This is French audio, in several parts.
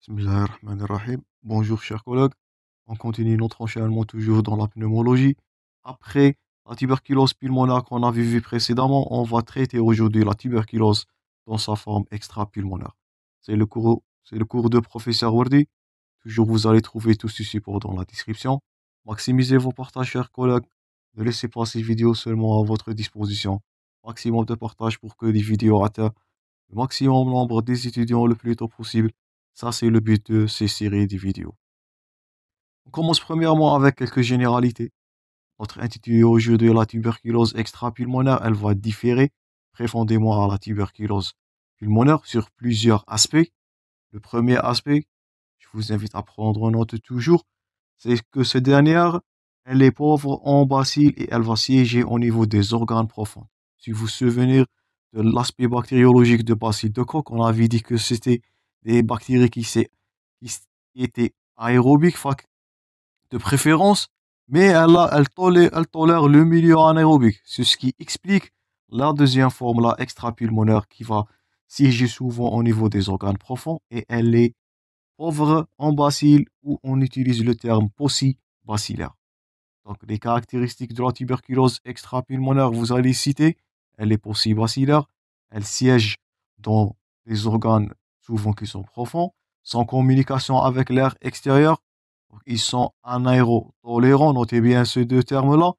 Bismillahirrahmanirrahim. Bonjour chers collègues, on continue notre enchaînement toujours dans la pneumologie. Après la tuberculose pulmonaire qu'on avait vue précédemment, on va traiter aujourd'hui la tuberculose dans sa forme extra-pulmonaire. C'est le cours de professeur Wardi. Toujours vous allez trouver tout ceci dans la description. Maximisez vos partages chers collègues. Ne laissez pas ces vidéos seulement à votre disposition. Maximum de partage pour que les vidéos atteignent le maximum nombre des étudiants le plus tôt possible. Ça, c'est le but de ces séries de vidéos. On commence premièrement avec quelques généralités. Notre intitulé aujourd'hui, la tuberculose extra-pulmonaire, elle va différer profondément à la tuberculose pulmonaire sur plusieurs aspects. Le premier aspect, je vous invite à prendre note toujours, c'est que cette dernière, elle est pauvre en bacilles et elle va siéger au niveau des organes profonds. Si vous vous souvenez de l'aspect bactériologique de bacilles de Koch, on avait dit que c'était des bactéries qui étaient aérobiques de préférence, mais elle tolère le milieu anaérobique. C'est ce qui explique la deuxième forme, la extrapulmonaire, qui va siéger souvent au niveau des organes profonds et elle est pauvre en bacilles où on utilise le terme paucibacillaire. Donc, les caractéristiques de la tuberculose extra-pulmonaire, vous allez citer, elle est paucibacillaire, elle siège dans les organes souvent qui sont profonds, sans communication avec l'air extérieur. Donc, ils sont anaérotolérants, notez bien ces deux termes-là,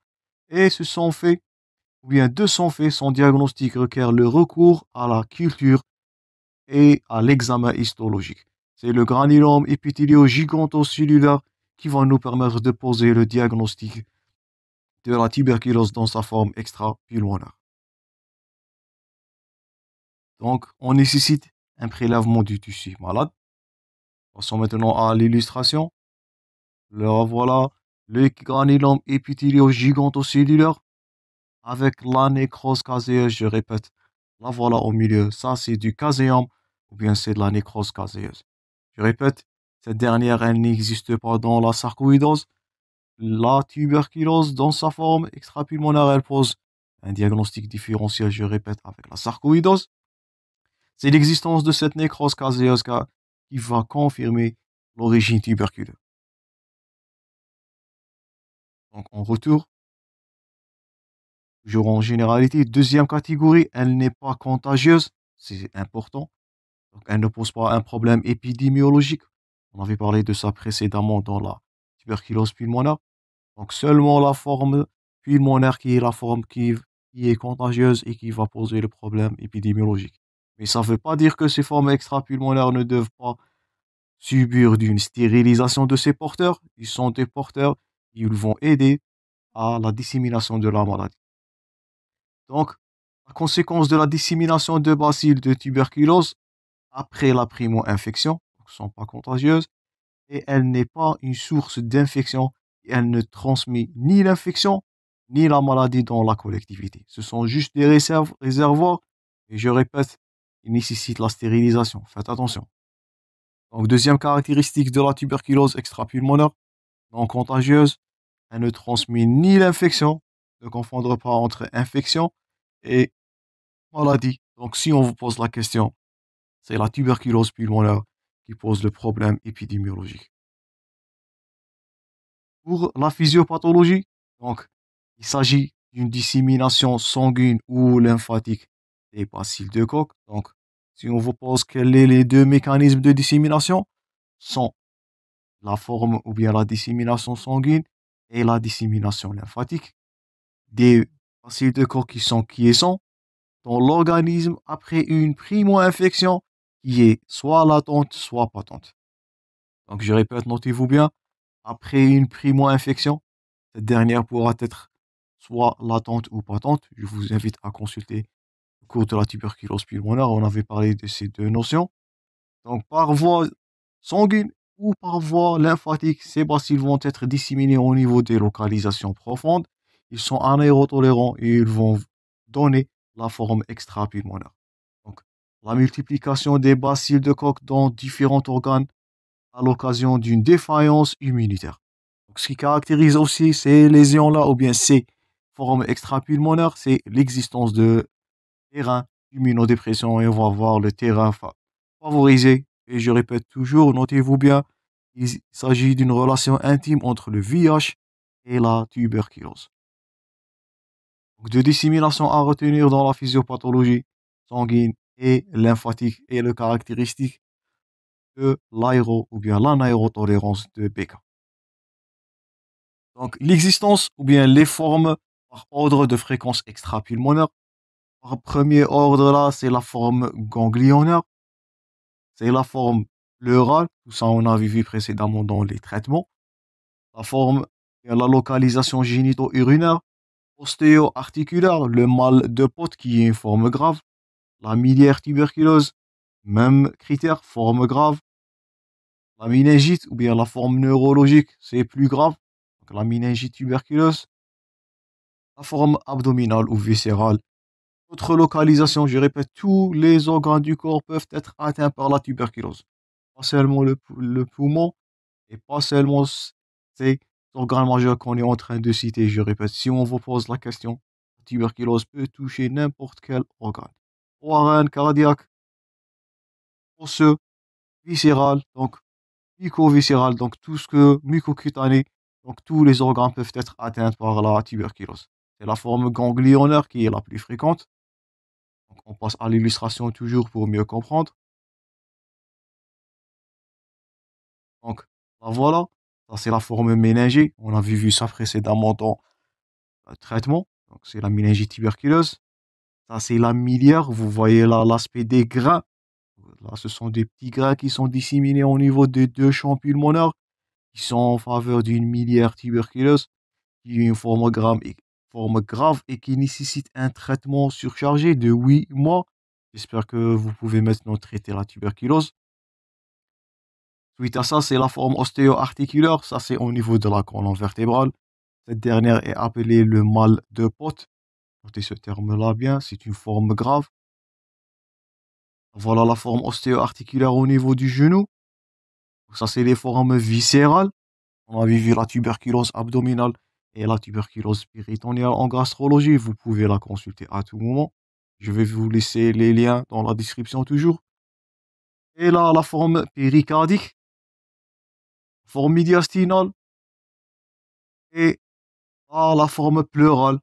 et ce sont faits, ou bien de son fait, son diagnostic requiert le recours à la culture et à l'examen histologique. C'est le granulome épithélio-gigantocellulaire qui va nous permettre de poser le diagnostic de la tuberculose dans sa forme extra-pulmonaire. Donc, on nécessite un prélèvement du tissu malade. Passons maintenant à l'illustration. Là, voilà le granulome épithélio-gigantocellulaire avec la nécrose caséeuse, je répète, là voilà au milieu, ça c'est du caséum ou bien c'est de la nécrose caséeuse. Je répète, cette dernière, elle n'existe pas dans la sarcoïdose. La tuberculose, dans sa forme extrapulmonaire, elle pose un diagnostic différentiel, je répète, avec la sarcoïdose. C'est l'existence de cette nécrose caséeuse qui va confirmer l'origine tuberculeuse. Donc, en retour, toujours en généralité, deuxième catégorie, elle n'est pas contagieuse, c'est important. Donc, elle ne pose pas un problème épidémiologique. On avait parlé de ça précédemment dans la tuberculose pulmonaire. Donc, seulement la forme pulmonaire qui est la forme qui est contagieuse et qui va poser le problème épidémiologique. Mais ça ne veut pas dire que ces formes extrapulmonaires ne doivent pas subir d'une stérilisation de ces porteurs. Ils sont des porteurs, ils vont aider à la dissémination de la maladie. Donc, la conséquence de la dissémination de bacilles de tuberculose après la primo-infection, ne sont pas contagieuses, et elle n'est pas une source d'infection, et elle ne transmet ni l'infection, ni la maladie dans la collectivité. Ce sont juste des réservoirs, et je répète, ils nécessitent la stérilisation. Faites attention. Donc, deuxième caractéristique de la tuberculose extrapulmonaire, non contagieuse, elle ne transmet ni l'infection, ne confondre pas entre infection et maladie. Donc, si on vous pose la question, c'est la tuberculose pulmonaire qui pose le problème épidémiologique. Pour la physiopathologie, donc, il s'agit d'une dissémination sanguine ou lymphatique des bacilles de Koch. Donc, si on vous pose quels sont les deux mécanismes de dissémination, sont la forme ou bien la dissémination sanguine et la dissémination lymphatique des bacilles de Koch qui sont quiescents dans l'organisme après une primo-infection qui est soit latente, soit patente. Donc, je répète, notez-vous bien, après une primo-infection, cette dernière pourra être soit latente ou patente. Je vous invite à consulter le cours de la tuberculose pulmonaire. On avait parlé de ces deux notions. Donc, par voie sanguine ou par voie lymphatique, ces bacilles vont être disséminés au niveau des localisations profondes. Ils sont anaérotolérants et ils vont donner la forme extra-pulmonaire. Donc, la multiplication des bacilles de Koch dans différents organes à l'occasion d'une défaillance immunitaire. Donc, ce qui caractérise aussi ces lésions-là, ou bien ces formes extrapulmonaires, c'est l'existence de terrain immunodépression et on va voir le terrain favorisé Et je répète toujours, notez-vous bien, il s'agit d'une relation intime entre le VIH et la tuberculose. Donc, deux disséminations à retenir dans la physiopathologie sanguine et lymphatique et le caractéristique de l'aéro ou bien l'anaérotolérance de BK. Donc, l'existence ou bien les formes par ordre de fréquence extrapulmonaire. Par premier ordre là, c'est la forme ganglionnaire, c'est la forme pleurale, tout ça on a vu précédemment dans les traitements. La forme, la localisation génito-urinaire, ostéo-articulaire, le mal de Pott qui est une forme grave, la miliaire tuberculose, même critère, forme grave, la méningite ou bien la forme neurologique, c'est plus grave, donc la méningite tuberculeuse, la forme abdominale ou viscérale. Autre localisation, je répète, tous les organes du corps peuvent être atteints par la tuberculose. Pas seulement le poumon et pas seulement ces organes majeurs qu'on est en train de citer. Je répète, si on vous pose la question, la tuberculose peut toucher n'importe quel organe. Organe cardiaque, osseux, viscéral, donc mucoviscéral, donc tout ce que mucocutané, donc tous les organes peuvent être atteints par la tuberculose. C'est la forme ganglionnaire qui est la plus fréquente. Donc on passe à l'illustration toujours pour mieux comprendre. Donc là, voilà, ça c'est la forme méningée. On avait vu ça précédemment dans le traitement. Donc c'est la méningite tuberculeuse. Ça c'est la miliaire. Vous voyez là l'aspect des grains. Là, ce sont des petits grains qui sont disséminés au niveau des deux champs pulmonaires qui sont en faveur d'une miliaire tuberculeuse qui est une forme grave et qui nécessite un traitement surchargé de 8 mois. J'espère que vous pouvez maintenant traiter la tuberculose. Suite à ça, c'est la forme ostéo-articulaire. Ça, c'est au niveau de la colonne vertébrale. Cette dernière est appelée le mal de Pott. Notez ce terme-là bien, c'est une forme grave. Voilà la forme ostéo-articulaire au niveau du genou. Ça, c'est les formes viscérales. On a vu la tuberculose abdominale et la tuberculose péritonéale en gastrologie. Vous pouvez la consulter à tout moment. Je vais vous laisser les liens dans la description toujours. Et là, la forme péricardique, forme médiastinale et la forme pleurale.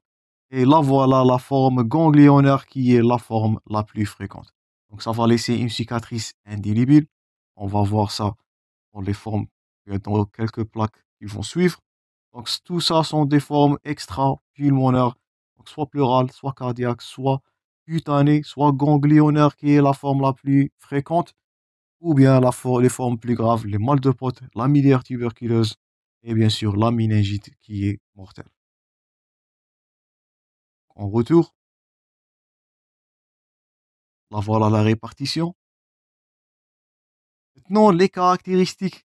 Et là, voilà la forme ganglionnaire qui est la forme la plus fréquente. Donc, ça va laisser une cicatrice indélébile. On va voir ça dans les formes, dans quelques plaques qui vont suivre. Donc, tout ça sont des formes extra-pulmonaires, donc soit pleurales, soit cardiaques, soit cutanées, soit ganglionnaires, qui est la forme la plus fréquente, ou bien les formes plus graves, les mal de Pott, la miliaire tuberculeuse, et bien sûr la méningite qui est mortelle. En retour, là voilà la répartition. Maintenant, les caractéristiques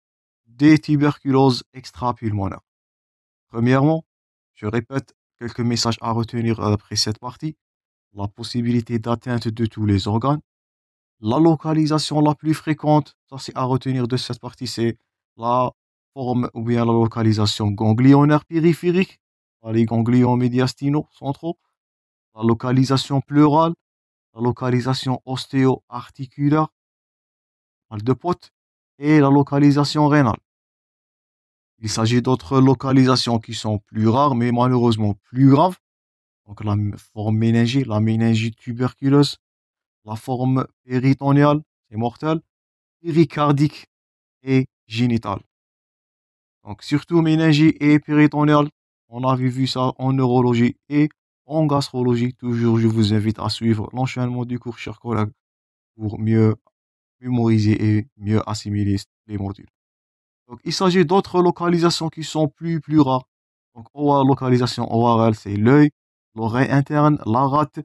des tuberculoses extra-pulmonaires. Premièrement, je répète quelques messages à retenir après cette partie. La possibilité d'atteinte de tous les organes. La localisation la plus fréquente, ça c'est à retenir de cette partie, c'est la forme ou bien la localisation ganglionnaire périphérique, les ganglions médiastinaux centraux, la localisation pleurale, la localisation ostéo-articulaire, mal de Pott, et la localisation rénale. Il s'agit d'autres localisations qui sont plus rares, mais malheureusement plus graves. Donc la forme méningée, la méningite tuberculeuse, la forme péritonéale, c'est mortel, péricardique et génitale. Donc surtout méningée et péritonéale, on avait vu ça en neurologie et en gastrologie. Toujours, je vous invite à suivre l'enchaînement du cours, chers collègues, pour mieux mémoriser et mieux assimiler les modules. Donc, il s'agit d'autres localisations qui sont plus rares. Donc, localisation ORL, c'est l'œil, l'oreille interne, la rate,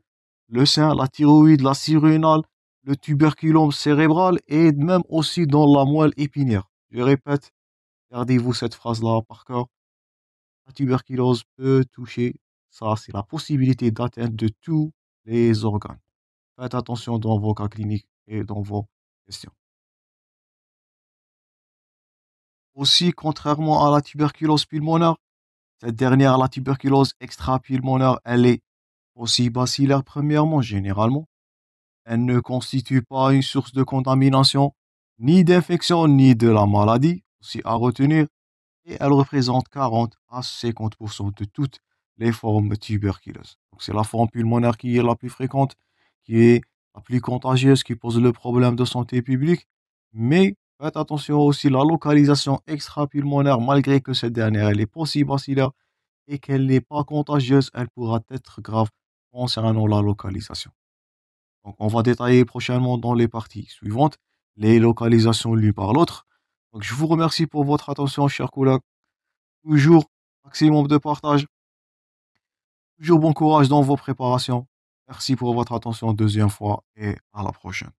le sein, la thyroïde, la surrénale, le tuberculum cérébral et même aussi dans la moelle épinière. Je répète, gardez-vous cette phrase-là par cœur. La tuberculose peut toucher, ça c'est la possibilité d'atteindre de tous les organes. Faites attention dans vos cas cliniques et dans vos questions. Aussi, contrairement à la tuberculose pulmonaire, cette dernière, la tuberculose extra-pulmonaire, elle est aussi bacillaire premièrement, généralement. Elle ne constitue pas une source de contamination, ni d'infection ni de la maladie, aussi à retenir, et elle représente 40 à 50% de toutes les formes tuberculeuses. Donc c'est la forme pulmonaire qui est la plus fréquente, qui est la plus contagieuse, qui pose le problème de santé publique. Mais faites attention aussi à la localisation extra-pulmonaire, malgré que cette dernière elle est possible et qu'elle n'est pas contagieuse, elle pourra être grave concernant la localisation. Donc, on va détailler prochainement dans les parties suivantes les localisations l'une par l'autre. Donc, je vous remercie pour votre attention, chers collègues. Toujours maximum de partage. Toujours bon courage dans vos préparations. Merci pour votre attention deuxième fois et à la prochaine.